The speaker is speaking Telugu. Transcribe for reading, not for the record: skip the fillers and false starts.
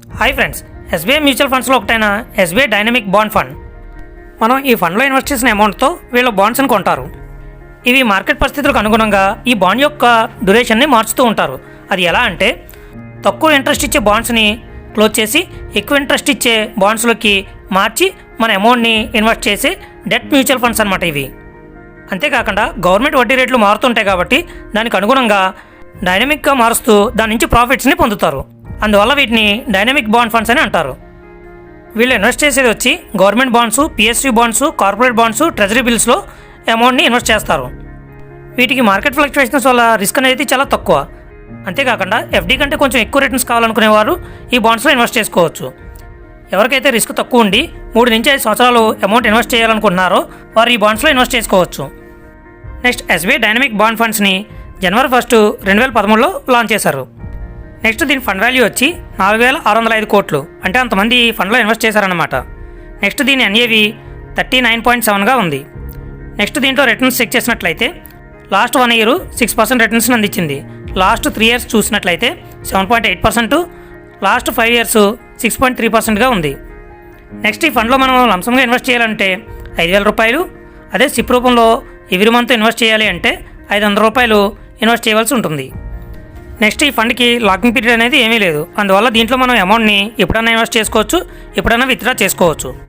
హాయ్ ఫ్రెండ్స్, ఎస్బీఐ మ్యూచువల్ ఫండ్స్లో ఒకటైన ఎస్బీఐ డైనమిక్ బాండ్ ఫండ్. మనం ఈ ఫండ్లో ఇన్వెస్ట్ చేసిన అమౌంట్తో వీళ్ళు బాండ్స్ని కొంటారు. ఇవి మార్కెట్ పరిస్థితులకు అనుగుణంగా ఈ బాండ్ యొక్క డ్యూరేషన్ని మార్చుతూ ఉంటారు. అది ఎలా అంటే, తక్కువ ఇంట్రెస్ట్ ఇచ్చే బాండ్స్ని క్లోజ్ చేసి ఎక్కువ ఇంట్రెస్ట్ ఇచ్చే బాండ్స్లోకి మార్చి మన అమౌంట్ని ఇన్వెస్ట్ చేసి డెట్ మ్యూచువల్ ఫండ్స్ అనమాట ఇవి. అంతేకాకుండా గవర్నమెంట్ వడ్డీ రేట్లు మారుతుంటాయి కాబట్టి దానికి అనుగుణంగా డైనమిక్గా మారుస్తూ దాని నుంచి ప్రాఫిట్స్ని పొందుతారు. అందువల్ల వీటిని డైనమిక్ బాండ్ ఫండ్స్ అని అంటారు. వీళ్ళు ఇన్వెస్ట్ చేసేది వచ్చి government bonds, PSU bonds, corporate bonds, treasury బిల్స్లో అమౌంట్ని ఇన్వెస్ట్ చేస్తారు. వీటికి మార్కెట్ ఫ్లక్చువేషన్స్ వల్ల రిస్క్ అనేది చాలా తక్కువ. అంతేకాకుండా ఎఫ్డీ కంటే కొంచెం ఎక్కువ రిటర్న్స్ కావాలనుకునేవారు ఈ బాండ్స్లో ఇన్వెస్ట్ చేసుకోవచ్చు. ఎవరికైతే రిస్క్ తక్కువ ఉండి 3 నుంచి 5 సంవత్సరాలు అమౌంట్ ఇన్వెస్ట్ చేయాలనుకుంటున్నారో వారు ఈ బాండ్స్లో ఇన్వెస్ట్ చేసుకోవచ్చు. నెక్స్ట్, ఎస్బీఐ డైనమిక్ బాండ్ ఫండ్స్ని జనవరి 1, 2013లో లాంచ్ చేశారు. నెక్స్ట్, దీని ఫండ్ వాల్యూ వచ్చి 4,605 కోట్లు, అంటే అంతమంది ఈ ఫండ్లో ఇన్వెస్ట్ చేశారన్నమాట. నెక్స్ట్, దీని ఎన్ఏవి 39.7గా ఉంది. నెక్స్ట్, దీంట్లో రిటర్న్స్ చెక్ చేసినట్లయితే లాస్ట్ 1 ఇయర్ 6% రిటర్న్స్ని అందించింది. లాస్ట్ 3 ఇయర్స్ చూసినట్లయితే 7.8%, లాస్ట్ 5 ఇయర్స్ 6.3%గా ఉంది. నెక్స్ట్, ఈ ఫండ్లో మనం లంసంగా ఇన్వెస్ట్ చేయాలంటే 5,000 రూపాయలు, అదే సిప్ రూపంలో ఎవ్రీ మంత్ ఇన్వెస్ట్ చేయాలి అంటే 500 రూపాయలు ఇన్వెస్ట్ చేయవలసి ఉంటుంది. నెక్స్ట్, ఈ ఫండ్కి లాకింగ్ పీరియడ్ అనేది ఏమీ లేదు. అందువల్ల దీంట్లో మనం అమౌంట్ని ఎప్పుడైనా ఇన్వెస్ట్ చేసుకోవచ్చు, ఎప్పుడైనా విత్డ్రా చేసుకోవచ్చు.